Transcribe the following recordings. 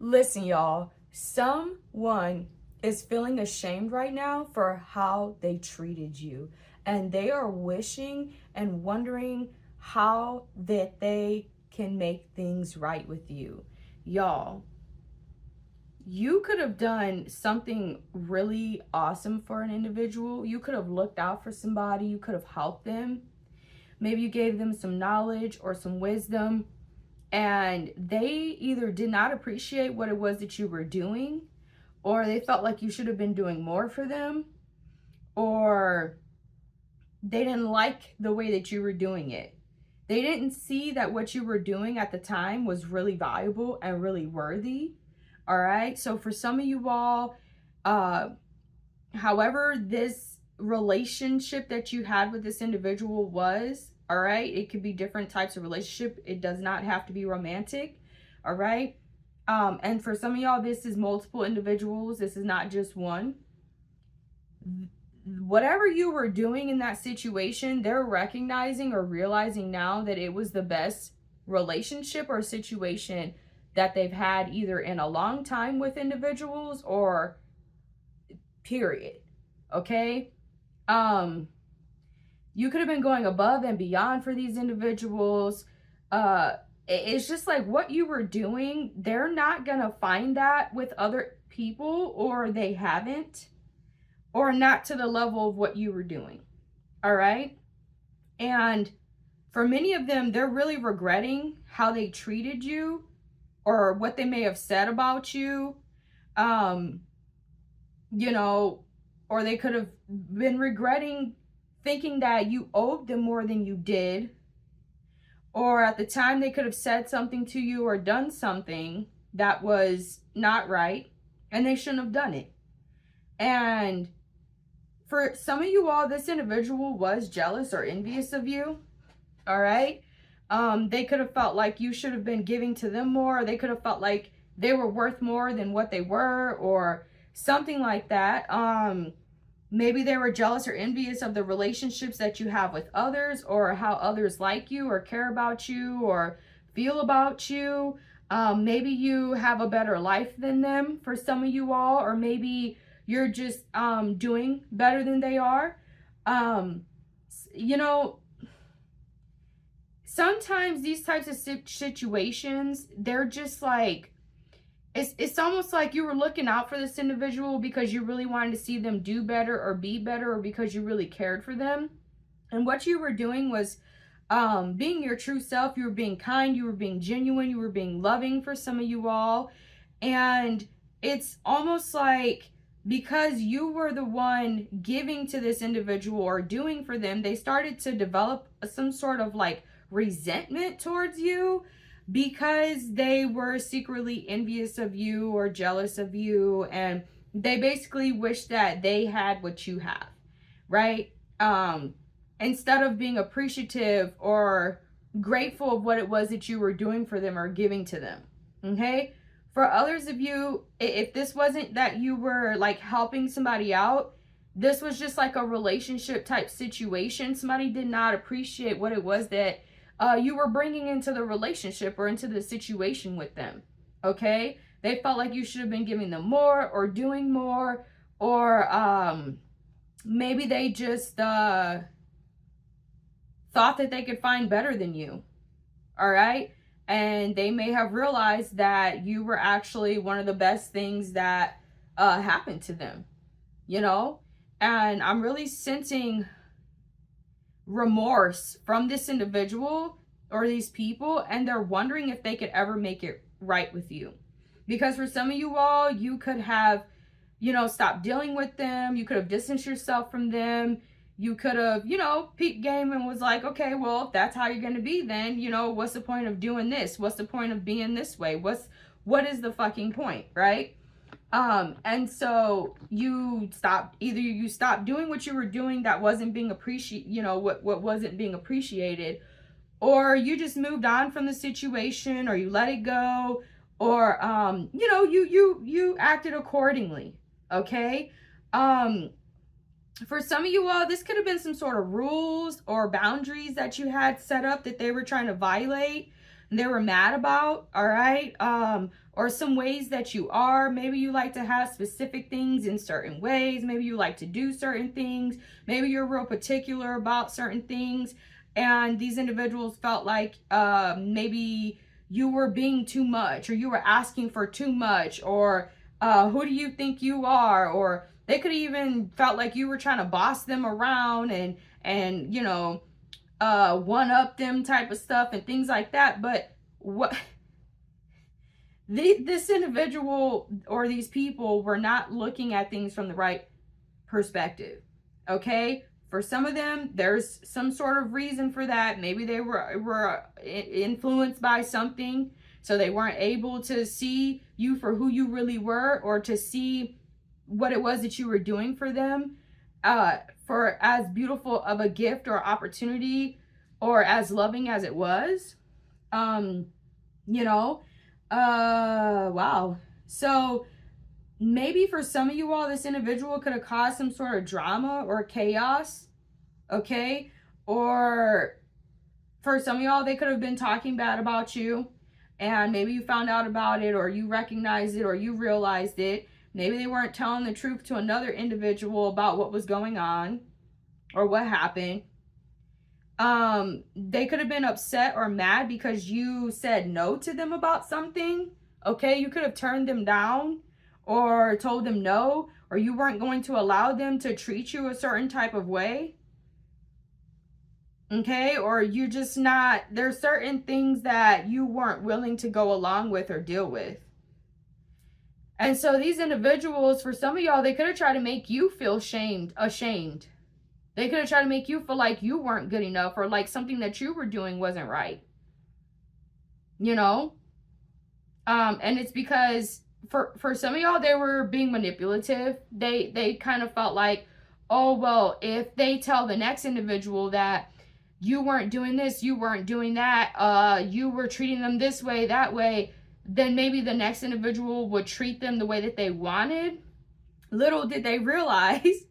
Listen, y'all, someone is feeling ashamed right now for how they treated you. And they are wishing and wondering how that they can make things right with you. Y'all, you could have done something really awesome for an individual. You could have looked out for somebody. You could have helped them. Maybe you gave them some knowledge or some wisdom, and they either did not appreciate what it was that you were doing, or they felt like you should have been doing more for them, or they didn't like the way that you were doing it. They didn't see that what you were doing at the time was really valuable and really worthy. All right. So for some of you all, however this relationship that you had with this individual was, all right, it could be different types of relationship. It does not have to be romantic. All right. And for some of y'all, this is multiple individuals. This is not just one. Whatever you were doing in that situation, they're recognizing or realizing now that it was the best relationship or situation that they've had either in a long time with individuals or period. Okay. You could have been going above and beyond for these individuals. It's just like what you were doing, they're not gonna find that with other people, or they haven't, or not to the level of what you were doing. All right. And for many of them, they're really regretting how they treated you or what they may have said about you. Or they could have been regretting thinking that you owed them more than you did. Or at the time they could have said something to you or done something that was not right, and they shouldn't have done it. And for some of you all, this individual was jealous or envious of you. All right. They could have felt like you should have been giving to them more. Or they could have felt like they were worth more than what they were, or something like that. Maybe they were jealous or envious of the relationships that you have with others, or how others like you or care about you or feel about you. Maybe you have a better life than them for some of you all, or maybe you're just doing better than they are. Sometimes these types of situations, they're just like, it's almost like you were looking out for this individual because you really wanted to see them do better or be better, or because you really cared for them. And what you were doing was being your true self. You were being kind, you were being genuine, you were being loving for some of you all. And it's almost like because you were the one giving to this individual or doing for them, they started to develop some sort of like resentment towards you, because they were secretly envious of you or jealous of you, and they basically wish that they had what you have, right? Instead of being appreciative or grateful of what it was that you were doing for them or giving to them. Okay. For others of you, if this wasn't that you were like helping somebody out, this was just like a relationship type situation. Somebody did not appreciate what it was that you were bringing into the relationship or into the situation with them. Okay. They felt like you should have been giving them more or doing more, or maybe they just thought that they could find better than you. All right. And they may have realized that you were actually one of the best things that happened to them, and I'm really sensing remorse from this individual or these people, and they're wondering if they could ever make it right with you. Because for some of you all, you could have, stopped dealing with them. You could have distanced yourself from them. You could have, peaked game and was like, okay, well, if that's how you're going to be, then, what's the point of doing this? What's the point of being this way? What is the fucking point, right? And so you stopped doing what you were doing that wasn't being appreciated, what wasn't being appreciated, or you just moved on from the situation, or you let it go, or, you acted accordingly. Okay. For some of you all, this could have been some sort of rules or boundaries that you had set up that they were trying to violate. they were mad about, all right? Or some ways that you are. Maybe you like to have specific things in certain ways. Maybe you like to do certain things. Maybe you're real particular about certain things. And these individuals felt like maybe you were being too much, or you were asking for too much, or who do you think you are? Or they could even felt like you were trying to boss them around and you know, one up them type of stuff and things like that. But what this individual or these people were not looking at things from the right perspective. Okay, for some of them there's some sort of reason for that. Maybe they were influenced by something, so they weren't able to see you for who you really were, or to see what it was that you were doing for them, for as beautiful of a gift or opportunity, or as loving as it was. You know, wow. So maybe for some of you all, this individual could have caused some sort of drama or chaos, okay? Or for some of y'all, they could have been talking bad about you, and maybe you found out about it, or you recognized it, or you realized it. Maybe they weren't telling the truth to another individual about what was going on or what happened. They could have been upset or mad because you said no to them about something. Okay, you could have turned them down or told them no, or you weren't going to allow them to treat you a certain type of way. Okay, or you're just not, there's certain things that you weren't willing to go along with or deal with. And so these individuals, for some of y'all, they could have tried to make you feel ashamed. They could have tried to make you feel like you weren't good enough, or like something that you were doing wasn't right. You know? And it's because for some of y'all, they were being manipulative. They kind of felt like, oh, well, if they tell the next individual that you weren't doing this, you weren't doing that, you were treating them this way, that way, then maybe the next individual would treat them the way that they wanted. Little did they realize,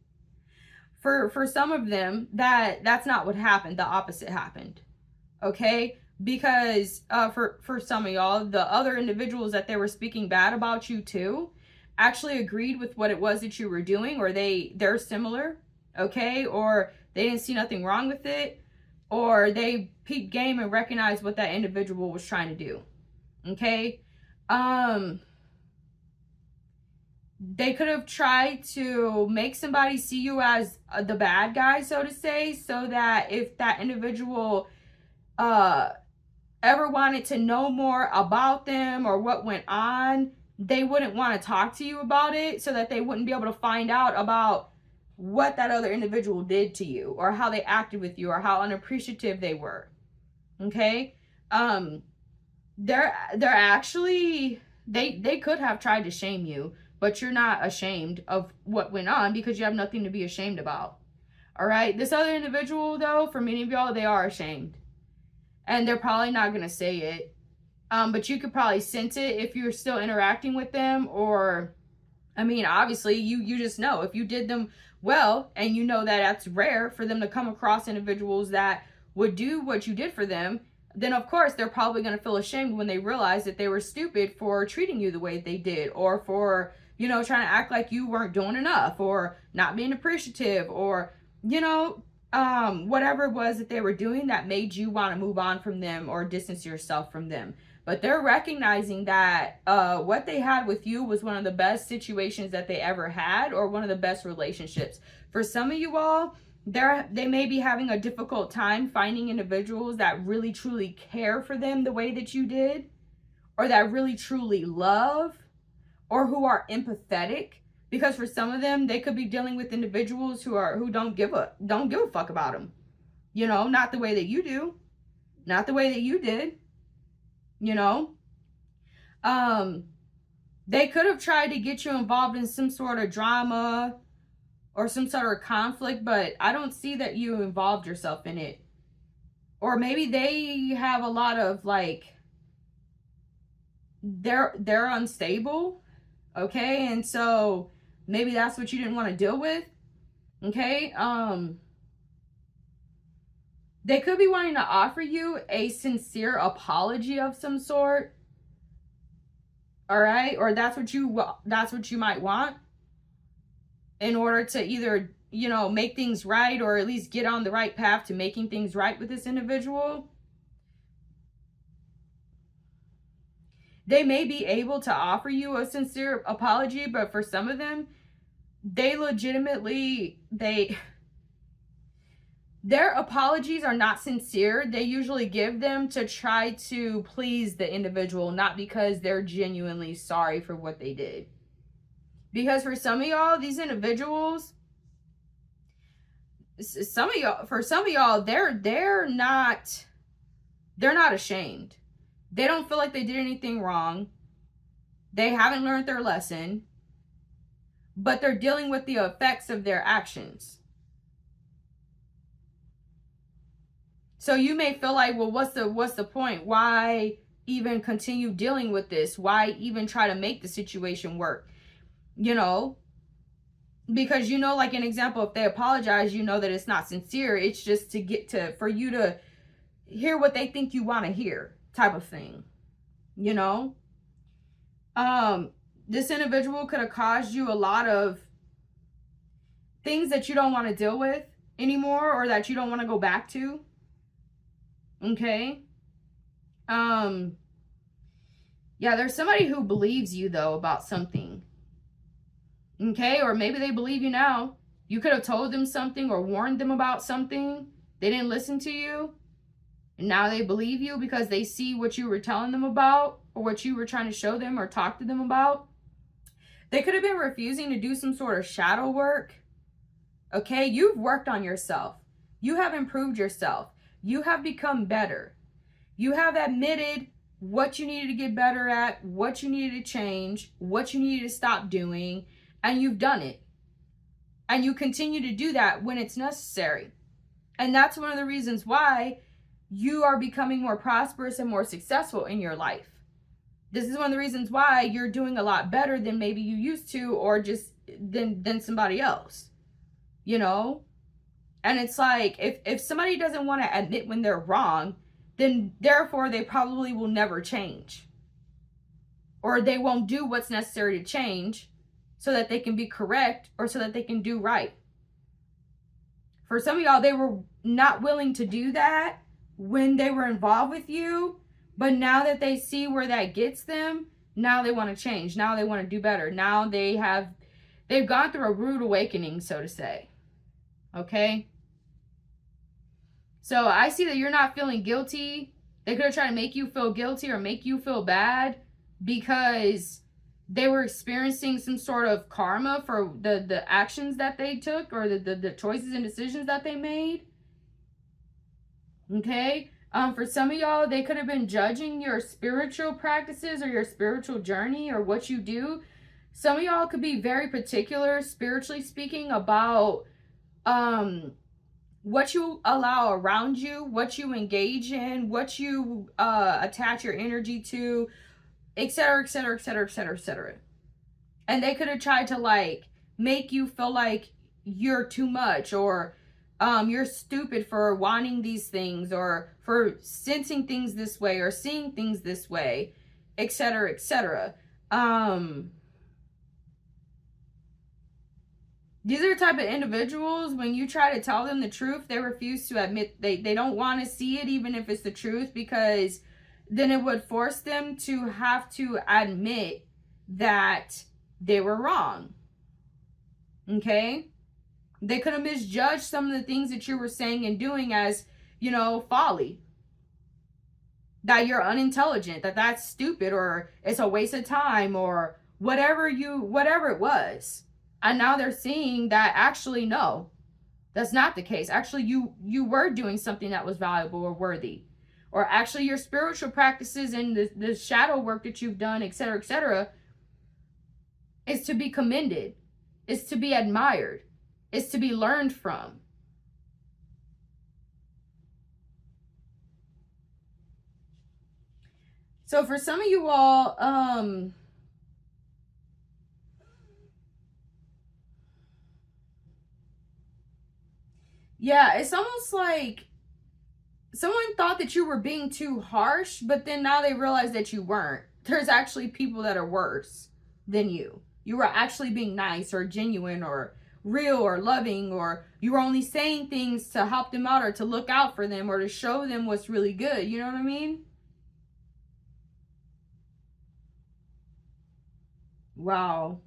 for some of them, that that's not what happened. The opposite happened. Okay? Because for some of y'all, the other individuals that they were speaking bad about you to actually agreed with what it was that you were doing, or they're similar, okay? Or they didn't see nothing wrong with it, or they peeped game and recognized what that individual was trying to do. Okay? They could have tried to make somebody see you as the bad guy, so to say, so that if that individual ever wanted to know more about them or what went on, they wouldn't want to talk to you about it, so that they wouldn't be able to find out about what that other individual did to you, or how they acted with you, or how unappreciative they were. Okay? They're actually, they could have tried to shame you, but you're not ashamed of what went on because you have nothing to be ashamed about. All right? This other individual, though, for many of y'all, they are ashamed. And they're probably not going to say it. But you could probably sense it if you're still interacting with them. Or, I mean, obviously, you just know. If you did them well, and you know that that's rare for them to come across individuals that would do what you did for them, then of course they're probably going to feel ashamed when they realize that they were stupid for treating you the way they did, or for, you know, trying to act like you weren't doing enough, or not being appreciative, or, you know, whatever it was that they were doing that made you want to move on from them or distance yourself from them. But they're recognizing that what they had with you was one of the best situations that they ever had, or one of the best relationships. For some of you all, they may be having a difficult time finding individuals that really truly care for them the way that you did, or that really truly love, or who are empathetic. Because for some of them, they could be dealing with individuals who don't give a fuck about them. You know, not the way that you do, not the way that you did. You know, they could have tried to get you involved in some sort of drama or some sort of conflict, but I don't see that you involved yourself in it. Or maybe they have a lot of, like, they're unstable, okay? And so maybe that's what you didn't want to deal with, okay? They could be wanting to offer you a sincere apology of some sort. All right? Or that's what you might want in order to either, you know, make things right, or at least get on the right path to making things right with this individual. They may be able to offer you a sincere apology, but for some of them, they legitimately, their apologies are not sincere. They usually give them to try to please the individual, not because they're genuinely sorry for what they did. Because for some of y'all, these individuals, for some of y'all, they're not ashamed. They don't feel like they did anything wrong. They haven't learned their lesson, but they're dealing with the effects of their actions. So you may feel like, well, what's the point? Why even continue dealing with this? Why even try to make the situation work? You know, because, you know, like an example, if they apologize, you know that it's not sincere. It's just for you to hear what they think you want to hear, type of thing. You know, this individual could have caused you a lot of things that you don't want to deal with anymore, or that you don't want to go back to. Okay. Yeah, there's somebody who believes you though about something. Okay, or maybe they believe you now. You could have told them something or warned them about something. They didn't listen to you. And now they believe you because they see what you were telling them about, or what you were trying to show them or talk to them about. They could have been refusing to do some sort of shadow work. Okay, you've worked on yourself. You have improved yourself. You have become better. You have admitted what you needed to get better at, what you needed to change, what you needed to stop doing, and you've done it. And you continue to do that when it's necessary. And that's one of the reasons why you are becoming more prosperous and more successful in your life. This is one of the reasons why you're doing a lot better than maybe you used to, or just than somebody else. You know? And it's like, if somebody doesn't want to admit when they're wrong, then therefore they probably will never change. Or they won't do what's necessary to change so that they can be correct, or so that they can do right. For some of y'all, they were not willing to do that when they were involved with you, but now that they see where that gets them, now they want to change. Now they want to do better. Now they've gone through a rude awakening, so to say. Okay? So I see that you're not feeling guilty. They could have tried to make you feel guilty or make you feel bad because they were experiencing some sort of karma for the actions that they took, or the choices and decisions that they made. Okay? For some of y'all, they could have been judging your spiritual practices or your spiritual journey or what you do. Some of y'all could be very particular, spiritually speaking, about what you allow around you, what you engage in, what you attach your energy to, etc., etc., etc., etc., etc. And they could have tried to like make you feel like you're too much, or you're stupid for wanting these things, or for sensing things this way, or seeing things this way, etc., etc. These are the type of individuals, when you try to tell them the truth, they refuse to admit. They don't want to see it, even if it's the truth, because then it would force them to have to admit that they were wrong. Okay? They could have misjudged some of the things that you were saying and doing as, you know, folly. That you're unintelligent, that that's stupid, or it's a waste of time, or whatever it was. And now they're seeing that actually, no, that's not the case. Actually, you were doing something that was valuable or worthy. Or actually your spiritual practices and the shadow work that you've done, etc., is to be commended. Is to be admired. Is to be learned from. So for some of you all, yeah, it's almost like someone thought that you were being too harsh, but then now they realize that you weren't. There's actually people that are worse than you. You were actually being nice or genuine or real or loving, or you were only saying things to help them out or to look out for them or to show them what's really good. You know what I mean? Wow.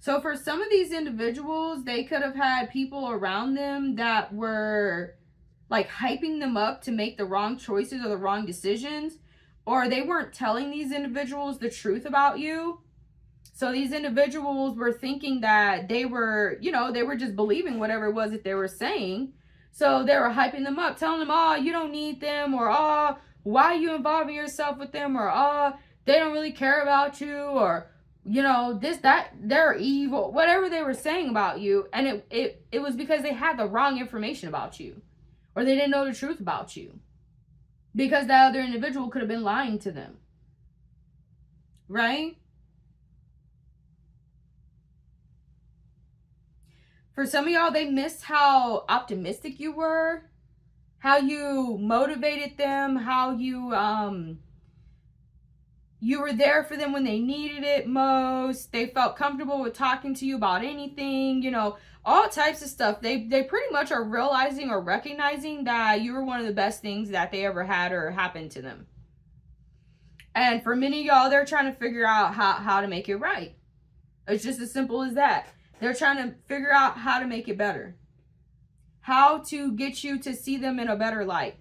So for some of these individuals, they could have had people around them that were like hyping them up to make the wrong choices or the wrong decisions, or they weren't telling these individuals the truth about you. So these individuals were thinking that they were, they were just believing whatever it was that they were saying. So they were hyping them up, telling them, oh, you don't need them, or oh, why are you involving yourself with them, or oh, they don't really care about you, or this, that, they're evil, whatever they were saying about you. And it was because they had the wrong information about you, or they didn't know the truth about you, because that other individual could have been lying to them, right? For some of y'all, they missed how optimistic you were, how you motivated them, how you were there for them when they needed it most. They felt comfortable with talking to you about anything, all types of stuff. They pretty much are realizing or recognizing that you were one of the best things that they ever had or happened to them. And for many of y'all, they're trying to figure out how to make it right. It's just as simple as that. They're trying to figure out how to make it better. How to get you to see them in a better light.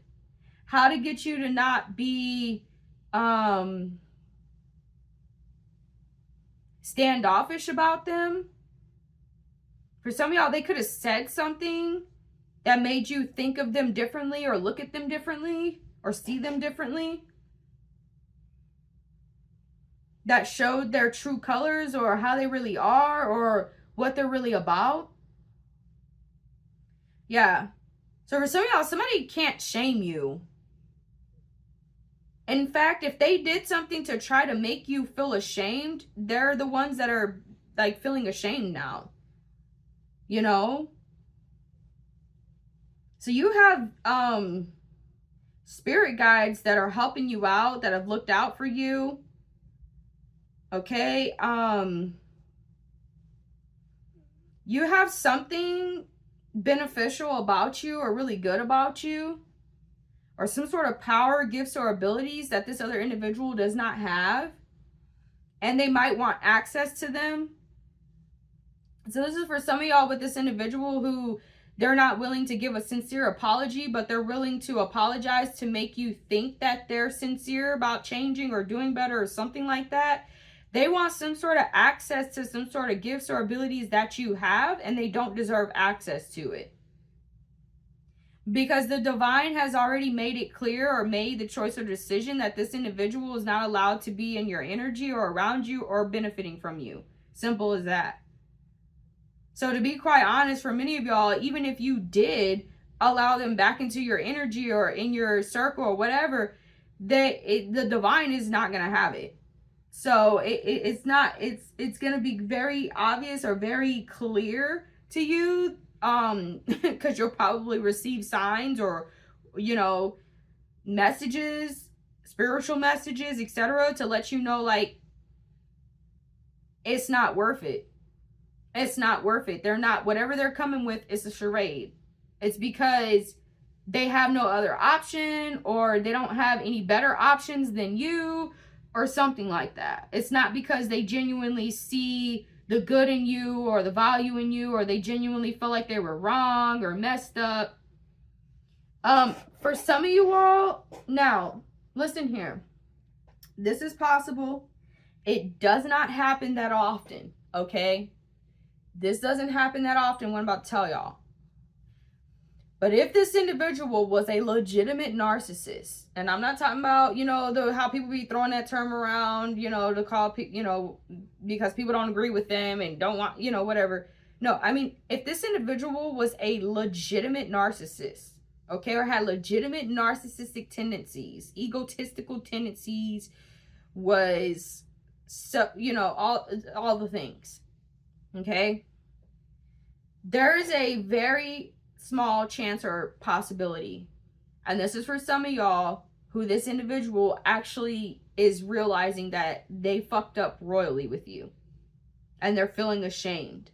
How to get you to not be standoffish about them. For some of y'all, they could have said something that made you think of them differently or look at them differently or see them differently. That showed their true colors or how they really are or what they're really about. Yeah. So for some of y'all, somebody can't shame you. In fact, if they did something to try to make you feel ashamed, they're the ones that are like feeling ashamed now. So you have spirit guides that are helping you out, that have looked out for you. Okay? You have something beneficial about you or really good about you, or some sort of power, gifts, or abilities that this other individual does not have, and they might want access to them. So this is for some of y'all with this individual who they're not willing to give a sincere apology, but they're willing to apologize to make you think that they're sincere about changing or doing better or something like that. They want some sort of access to some sort of gifts or abilities that you have, and they don't deserve access to it. Because the divine has already made it clear or made the choice or decision that this individual is not allowed to be in your energy or around you or benefiting from you. Simple as that. So to be quite honest, for many of y'all, even if you did allow them back into your energy or in your circle or whatever, the divine is not going to have it. So it's going to be very obvious or very clear to you, because you'll probably receive signs or, messages, spiritual messages, etc., to let you know, like, it's not worth it. It's not worth it. They're not, whatever they're coming with is a charade. It's because they have no other option, or they don't have any better options than you, or something like that. It's not because they genuinely see the good in you or the value in you, or they genuinely feel like they were wrong or messed up. For some of you all, now, listen here. This is possible. It does not happen that often, okay? This doesn't happen that often, what I'm about to tell y'all. But if this individual was a legitimate narcissist, and I'm not talking about, how people be throwing that term around, to call people, because people don't agree with them and don't want, whatever. No, I mean, if this individual was a legitimate narcissist, okay, or had legitimate narcissistic tendencies, egotistical tendencies, was, so, all the things, okay, there's a very small chance or possibility, And this is for some of y'all who this individual actually is realizing that they fucked up royally with you and they're feeling ashamed.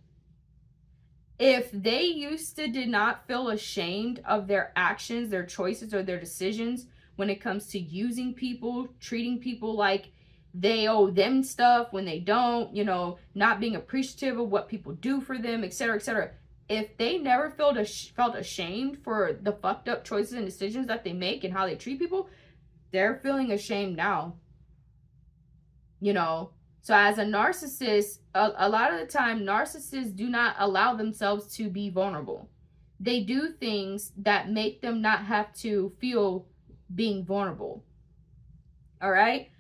If they used to did not feel ashamed of their actions, their choices, or their decisions when it comes to using people, treating people like they owe them stuff when they don't, you know, not being appreciative of what people do for them, etc., etc. If they never felt ashamed for the fucked up choices and decisions that they make and how they treat people, they're feeling ashamed now. You know, so as a narcissist, a lot of the time, narcissists do not allow themselves to be vulnerable. They do things that make them not have to feel being vulnerable. All right?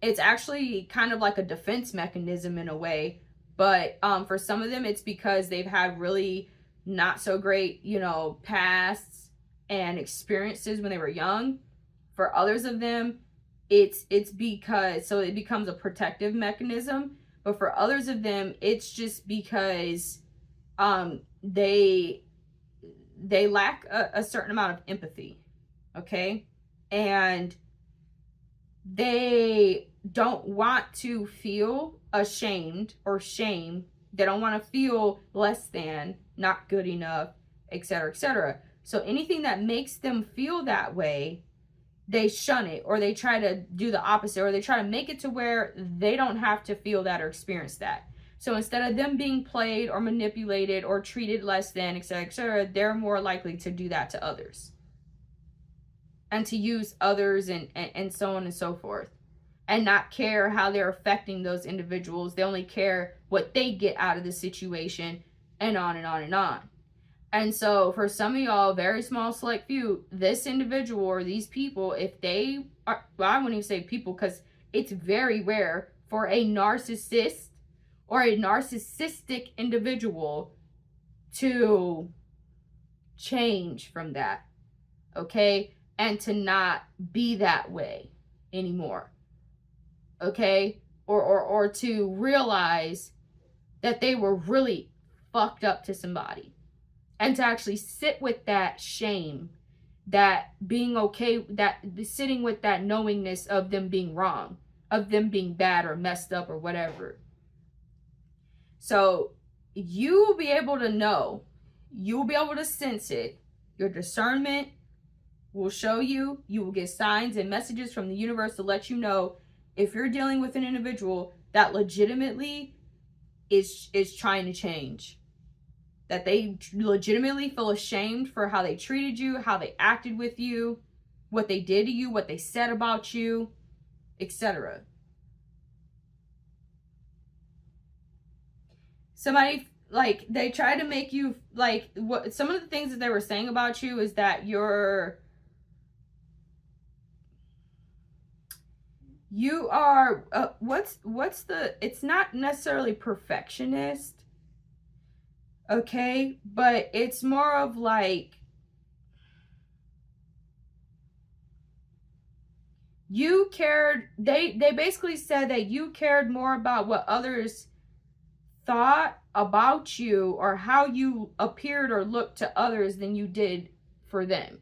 It's actually kind of like a defense mechanism in a way. But for some of them, it's because they've had really not so great, you know, pasts and experiences when they were young. For others of them, it's because, so it becomes a protective mechanism. But for others of them, it's just because they lack a certain amount of empathy. Okay? And they don't want to feel ashamed or shame. They don't want to feel less than, not good enough, etc., etc. So anything that makes them feel that way, they shun it, or they try to do the opposite, or they try to make it to where they don't have to feel that or experience that. So instead of them being played or manipulated or treated less than, etc., etc., they're more likely to do that to others and to use others and so on and so forth, and not care how they're affecting those individuals. They only care what they get out of the situation, and on and on and on. And so for some of y'all, very small select few, this individual or these people, if they are, well, I wouldn't even say people, because it's very rare for a narcissist or a narcissistic individual to change from that, okay? And to not be that way anymore, okay? Or to realize that they were really fucked up to somebody. And to actually sit with that shame, that being okay, that sitting with that knowingness of them being wrong, of them being bad or messed up or whatever. So you will be able to know, you will be able to sense it. Your discernment will show you, you will get signs and messages from the universe to let you know if you're dealing with an individual that legitimately is trying to change. That they legitimately feel ashamed for how they treated you, how they acted with you, what they did to you, what they said about you, etc. Somebody, like, they try to make you, like, what some of the things that they were saying about you is that you are, what's the, it's not necessarily perfectionist, okay, but it's more of like you cared, they basically said that you cared more about what others thought about you or how you appeared or looked to others than you did for them.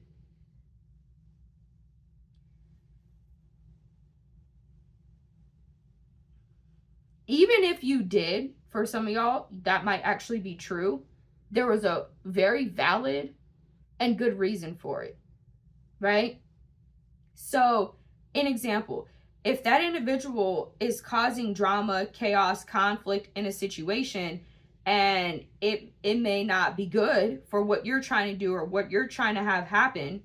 Even if you did, for some of y'all, that might actually be true. There was a very valid and good reason for it, right? So, an example, if that individual is causing drama, chaos, conflict in a situation, and it may not be good for what you're trying to do or what you're trying to have happen,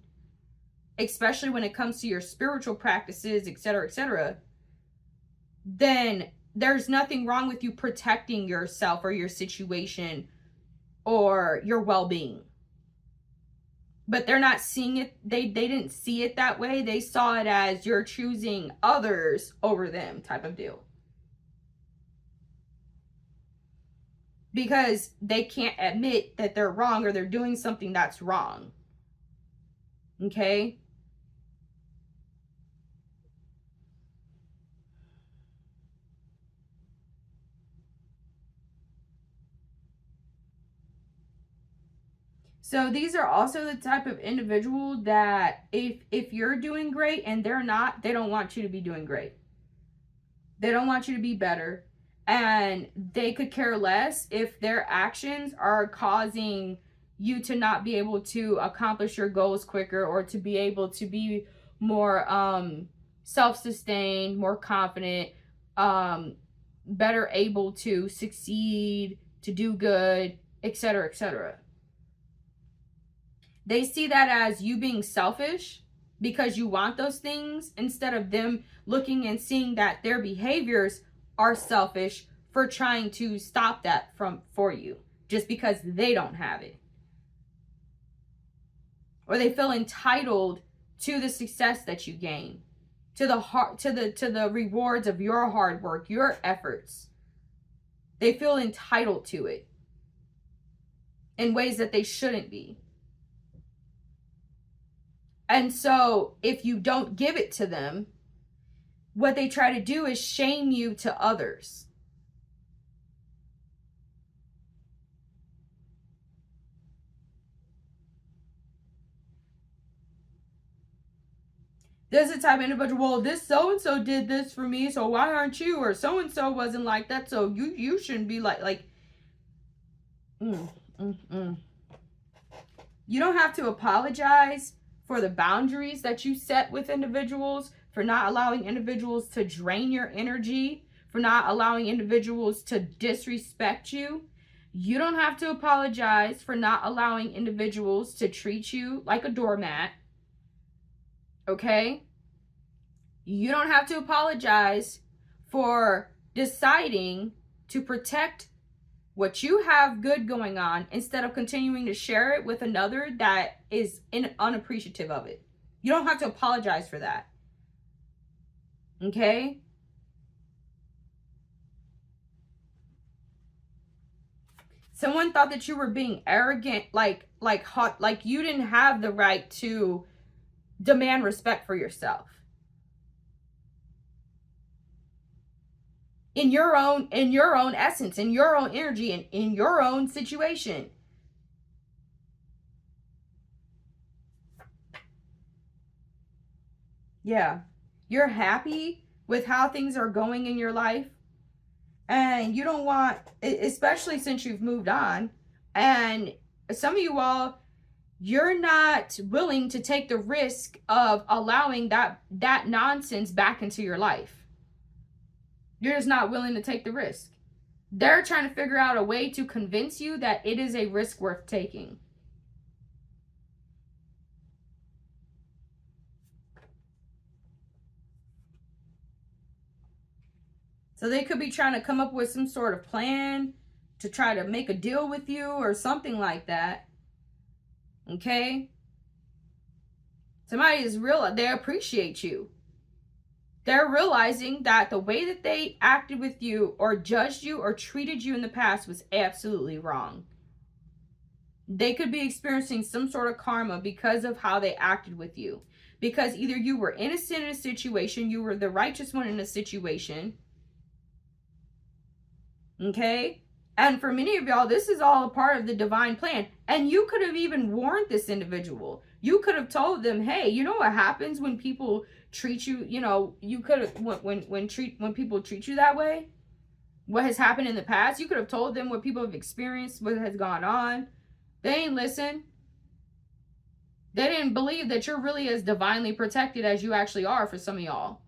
especially when it comes to your spiritual practices, etc., then there's nothing wrong with you protecting yourself or your situation or your well-being. But they're not seeing it, they didn't see it that way. They saw it as you're choosing others over them type of deal. Because they can't admit that they're wrong or they're doing something that's wrong. Okay? So these are also the type of individual that if you're doing great and they're not, they don't want you to be doing great. They don't want you to be better. And they could care less if their actions are causing you to not be able to accomplish your goals quicker, or to be able to be more self-sustained, more confident, better able to succeed, to do good, etc., etc. They see that as you being selfish because you want those things, instead of them looking and seeing that their behaviors are selfish for trying to stop that for you just because they don't have it. Or they feel entitled to the success that you gain, to the rewards of your hard work, your efforts. They feel entitled to it in ways that they shouldn't be. And so if you don't give it to them, what they try to do is shame you to others. There's a type of individual, well, this so-and-so did this for me, so why aren't you? Or so-and-so wasn't like that, so you shouldn't be like. You don't have to apologize for the boundaries that you set with individuals, for not allowing individuals to drain your energy, for not allowing individuals to disrespect you. You don't have to apologize for not allowing individuals to treat you like a doormat. Okay? You don't have to apologize for deciding to protect what you have good going on instead of continuing to share it with another that is unappreciative of it. You don't have to apologize for that. Okay? Someone thought that you were being arrogant, like you didn't have the right to demand respect for yourself. In your own essence, in your own energy, and in your own situation. Yeah. You're happy with how things are going in your life. And you don't want, especially since you've moved on, and some of you all, you're not willing to take the risk of allowing that nonsense back into your life. You're just not willing to take the risk. They're trying to figure out a way to convince you that it is a risk worth taking. So they could be trying to come up with some sort of plan to try to make a deal with you or something like that. Okay? Somebody is real, they appreciate you. They're realizing that the way that they acted with you or judged you or treated you in the past was absolutely wrong. They could be experiencing some sort of karma because of how they acted with you. Because either you were innocent in a situation, you were the righteous one in a situation. Okay? And for many of y'all, this is all a part of the divine plan. And you could have even warned this individual. You could have told them, hey, you know what happens when people treat you, you could have, when people treat you that way, what has happened in the past, you could have told them what people have experienced, what has gone on. They ain't listen. They didn't believe that you're really as divinely protected as you actually are for some of y'all.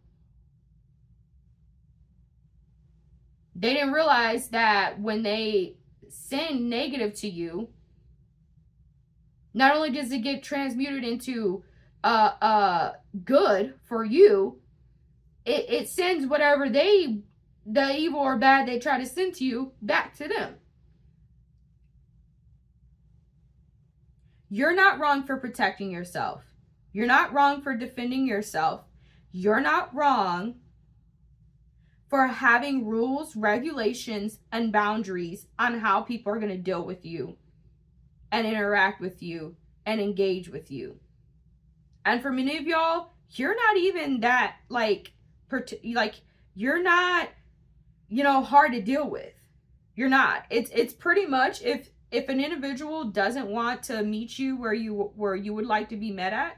They didn't realize that when they send negative to you, not only does it get transmuted into good for you, it sends whatever the evil or bad they try to send to you back to them. You're not wrong for protecting yourself. You're not wrong for defending yourself. You're not wrong for having rules, regulations, and boundaries on how people are going to deal with you and interact with you and engage with you. And for many of y'all, you're not even that, you're not, hard to deal with. You're not. It's pretty much, if an individual doesn't want to meet you where you would like to be met at,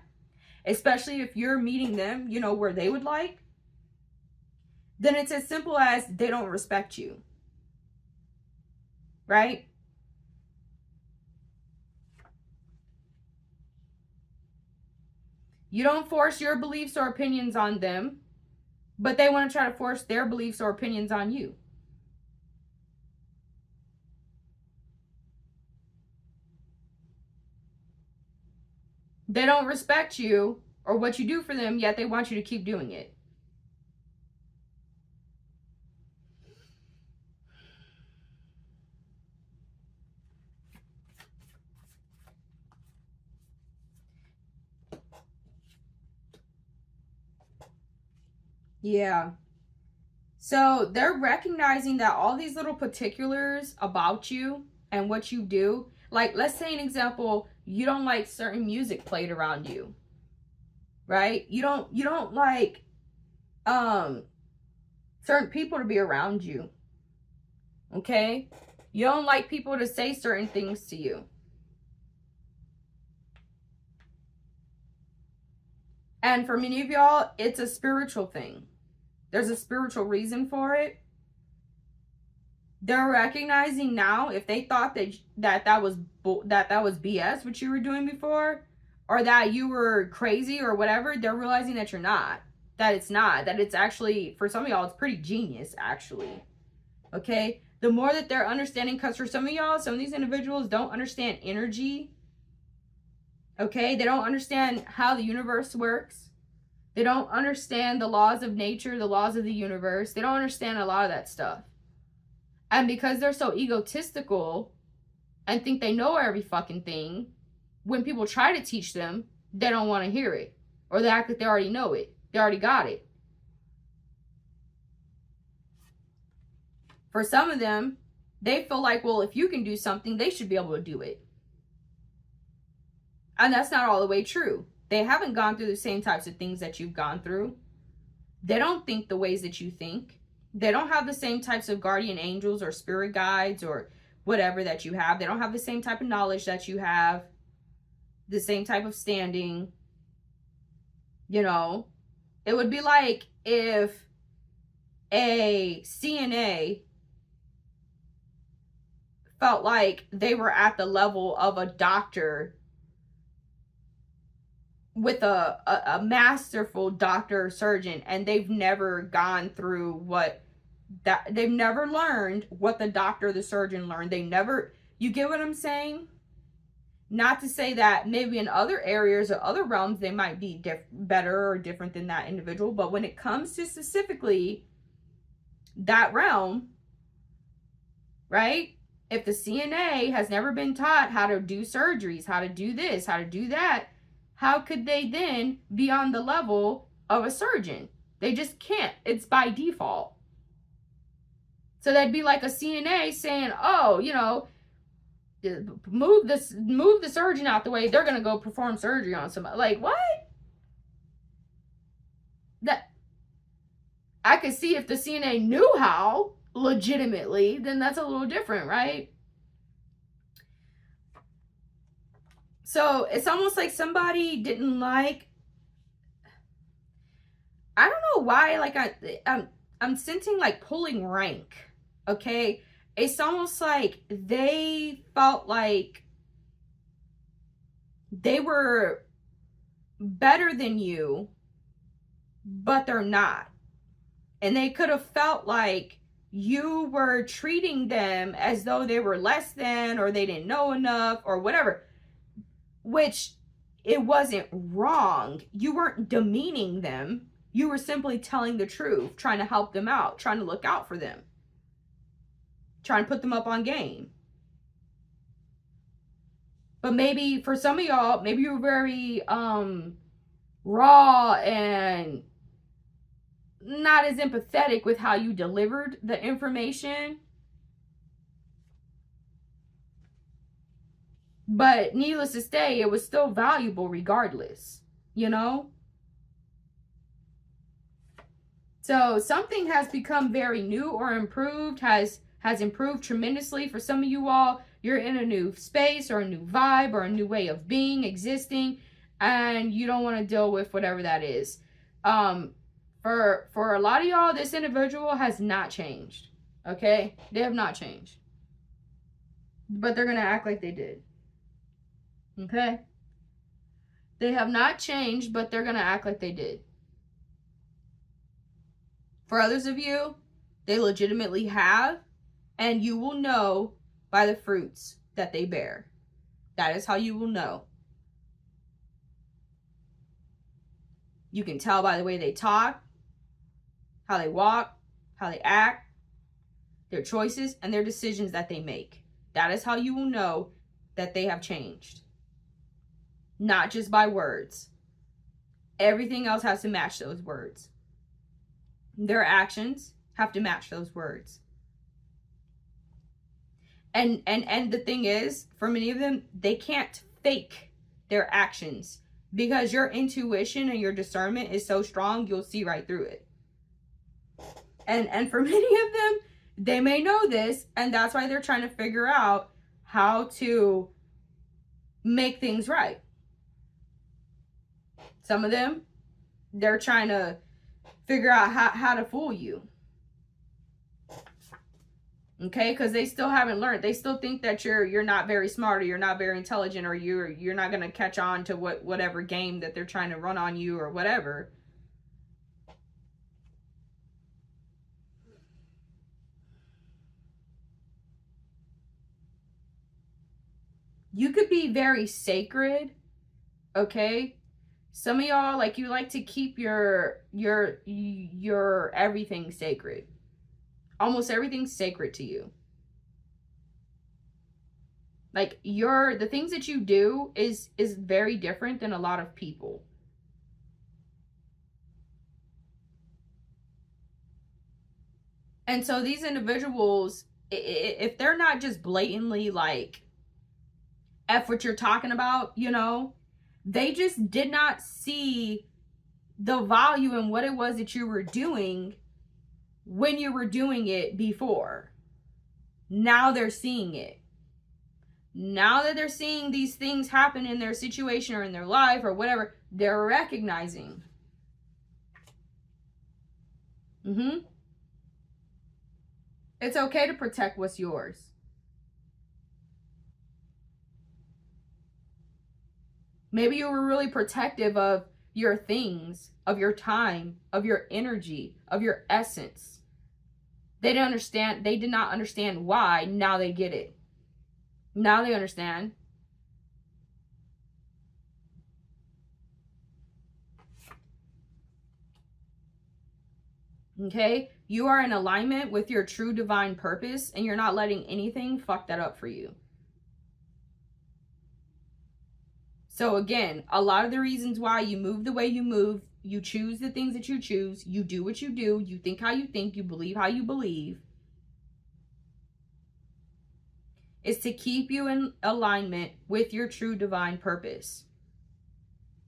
especially if you're meeting them, you know, where they would like, then it's as simple as they don't respect you. Right? You don't force your beliefs or opinions on them, but they want to try to force their beliefs or opinions on you. They don't respect you or what you do for them, yet they want you to keep doing it. Yeah. So they're recognizing that all these little particulars about you and what you do, like let's say an example, you don't like certain music played around you, right? You don't like certain people to be around you. Okay? You don't like people to say certain things to you. And for many of y'all, it's a spiritual thing. There's a spiritual reason for it. They're recognizing now, if they thought that was BS what you were doing before, or that you were crazy or whatever, they're realizing that you're not. That it's not. That it's actually, for some of y'all, it's pretty genius, actually. Okay? The more that they're understanding, because for some of y'all, some of these individuals don't understand energy. Okay? They don't understand how the universe works. They don't understand the laws of nature, the laws of the universe. They don't understand a lot of that stuff. And because they're so egotistical and think they know every fucking thing, when people try to teach them, they don't want to hear it. Or they act like they already know it. They already got it. For some of them, they feel like, well, if you can do something, they should be able to do it. And that's not all the way true. They haven't gone through the same types of things that you've gone through. They don't think the ways that you think. They don't have the same types of guardian angels or spirit guides or whatever that you have. They don't have the same type of knowledge that you have. The same type of standing. You know, it would be like if a CNA felt like they were at the level of a doctor with a masterful doctor or surgeon, and they've never gone through they've never learned what the doctor or the surgeon learned. You get what I'm saying? Not to say that maybe in other areas or other realms they might be better or different than that individual, but when it comes to specifically that realm, right? If the CNA has never been taught how to do surgeries, how to do this, how to do that, how could they then be on the level of a surgeon? They just can't. It's by default. So that'd be like a CNA saying, oh, you know, move the surgeon out the way. They're going to go perform surgery on somebody. Like, what? That I could see if the CNA knew how legitimately, then that's a little different, right? So it's almost like somebody didn't like, I don't know why, like I'm sensing like pulling rank, okay? It's almost like they felt like they were better than you, but they're not. And they could have felt like you were treating them as though they were less than, or they didn't know enough, or whatever. Which, it wasn't wrong. You weren't demeaning them. You were simply telling the truth, trying to help them out, trying to look out for them, trying to put them up on game. But maybe for some of y'all, maybe you were very raw and not as empathetic with how you delivered the information. But needless to say, it was still valuable regardless, you know? So something has become very new or improved, has has improved tremendously. For some of you all, you're in a new space or a new vibe or a new way of being, existing, and you don't want to deal with whatever that is. For a lot of y'all, this individual has not changed. Okay? They have not changed. But they're going to act like they did. Okay? They have not changed, but they're going to act like they did. For others of you, they legitimately have, and you will know by the fruits that they bear. That is how you will know. You can tell by the way they talk, how they walk, how they act, their choices, and their decisions that they make. That is how you will know that they have changed. Not just by words. Everything else has to match those words. Their actions have to match those words. And the thing is, for many of them, they can't fake their actions because your intuition and your discernment is so strong, you'll see right through it. And for many of them, they may know this, and that's why they're trying to figure out how to make things right. Some of them, they're trying to figure out how to fool you. Okay, because they still haven't learned. They still think that you're not very smart, or you're not very intelligent, or you're not gonna catch on to whatever game that they're trying to run on you or whatever. You could be very sacred, okay? Some of y'all, like, you like to keep your everything sacred. Almost everything's sacred to you. Like, the things that you do is very different than a lot of people. And so these individuals, if they're not just blatantly like, F what you're talking about, you know, they just did not see the value in what it was that you were doing when you were doing it before. Now they're seeing it. Now that they're seeing these things happen in their situation or in their life or whatever, they're recognizing. It's okay to protect what's yours. Maybe you were really protective of your things, of your time, of your energy, of your essence. They didn't understand. They did not understand why. Now they get it. Now they understand. Okay? You are in alignment with your true divine purpose, and you're not letting anything fuck that up for you. So again, a lot of the reasons why you move the way you move, you choose the things that you choose, you do what you do, you think how you think, you believe how you believe, is to keep you in alignment with your true divine purpose.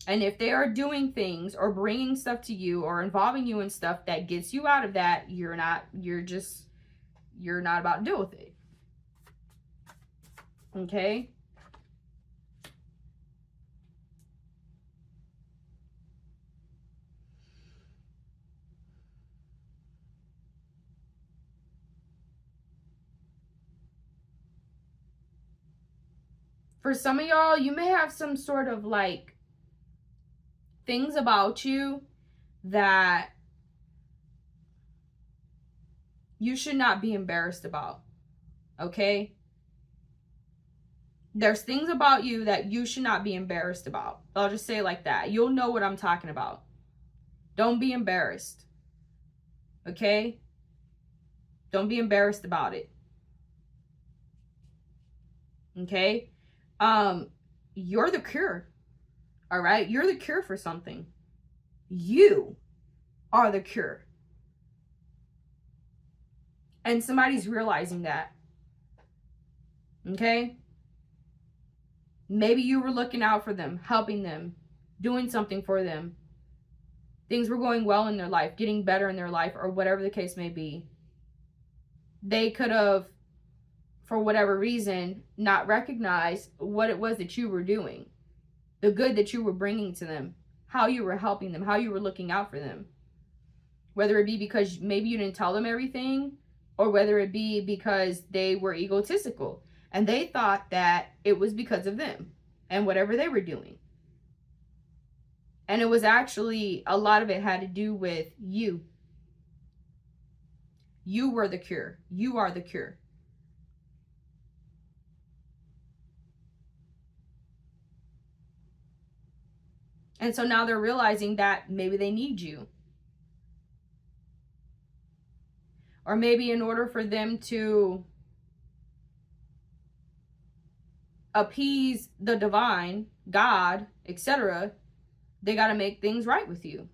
And if they are doing things or bringing stuff to you or involving you in stuff that gets you out of that, you're not about to deal with it. Okay? For some of y'all, you may have some sort of like things about you that you should not be embarrassed about. Okay? There's things about you that you should not be embarrassed about. I'll just say it like that. You'll know what I'm talking about. Don't be embarrassed. Okay? Don't be embarrassed about it. Okay? You're the cure. All right? You're the cure for something. You are the cure. And somebody's realizing that. Okay? Maybe you were looking out for them, helping them, doing something for them. Things were going well in their life, getting better in their life, or whatever the case may be. they could have, for whatever reason, not recognized what it was that you were doing, the good that you were bringing to them, how you were helping them, how you were looking out for them. Whether it be because maybe you didn't tell them everything, or whether it be because they were egotistical and they thought that it was because of them and whatever they were doing. And it was actually, a lot of it had to do with you. You were the cure. You are the cure. And so now they're realizing that maybe they need you. Or maybe in order for them to appease the divine, God, etc., they got to make things right with you.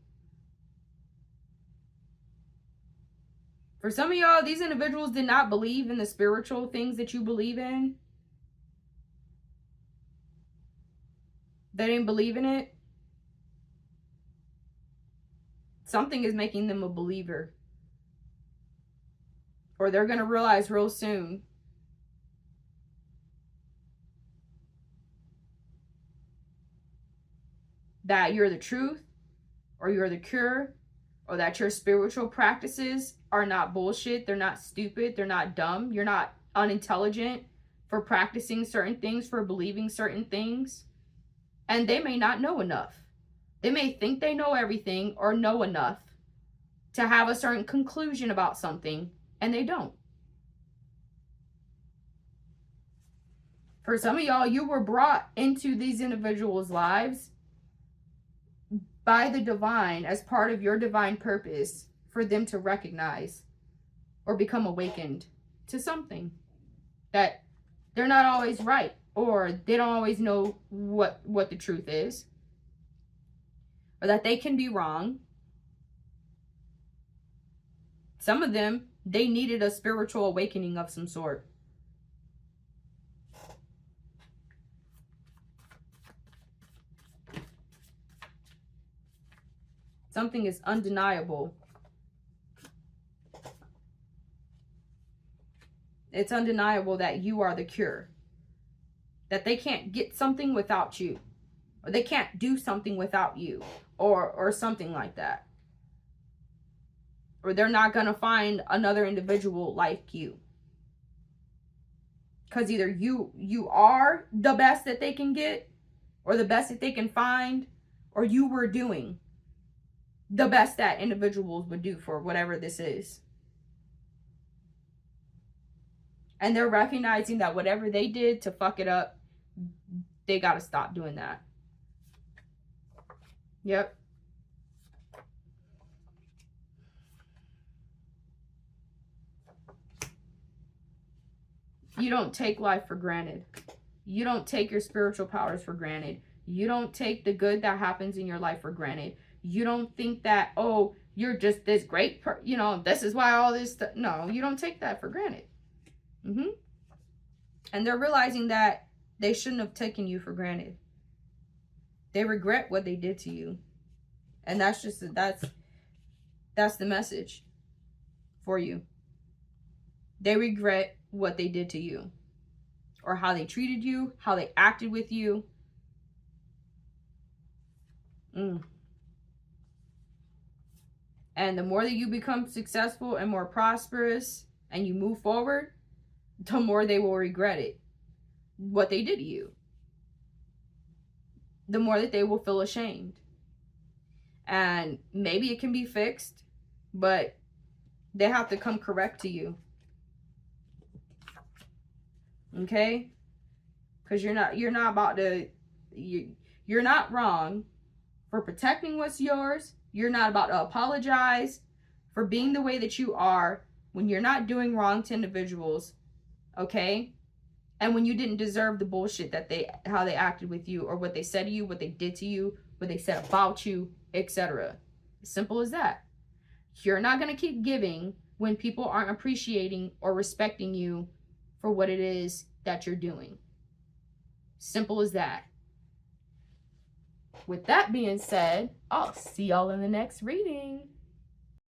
For some of y'all, these individuals did not believe in the spiritual things that you believe in. They didn't believe in it. Something is making them a believer. Or they're going to realize real soon that you're the truth, or you're the cure, or that your spiritual practices are not bullshit. They're not stupid. They're not dumb. You're not unintelligent for practicing certain things, for believing certain things. And they may not know enough. They may think they know everything or know enough to have a certain conclusion about something, and they don't. For some of y'all, you were brought into these individuals' lives by the divine as part of your divine purpose for them to recognize or become awakened to something that they're not always right, or they don't always know what the truth is, or that they can be wrong. Some of them, they needed a spiritual awakening of some sort. Something is undeniable. It's undeniable that you are the cure. That they can't get something without you. Or they can't do something without you. Or something like that. Or they're not going to find another individual like you. Because either you are the best that they can get, or the best that they can find, or you were doing the best that individuals would do for whatever this is. And they're recognizing that whatever they did to fuck it up, they got to stop doing that. Yep. You don't take life for granted. You don't take your spiritual powers for granted. You don't take the good that happens in your life for granted. You don't think that, oh, you're just this great, this is why all this stuff. No, you don't take that for granted. And they're realizing that they shouldn't have taken you for granted. They regret what they did to you. And that's the message for you. They regret what they did to you, or how they treated you, how they acted with you. And the more that you become successful and more prosperous and you move forward, the more they will regret it, what they did to you. The more that they will feel ashamed. And maybe it can be fixed, but they have to come correct to you. Okay? Because you're not about to, you're not wrong for protecting what's yours. You're not about to apologize for being the way that you are when you're not doing wrong to individuals. Okay? And when you didn't deserve the bullshit that how they acted with you, or what they said to you, what they did to you, what they said about you, etc. Simple as that. You're not going to keep giving when people aren't appreciating or respecting you for what it is that you're doing. Simple as that. With that being said, I'll see y'all in the next reading.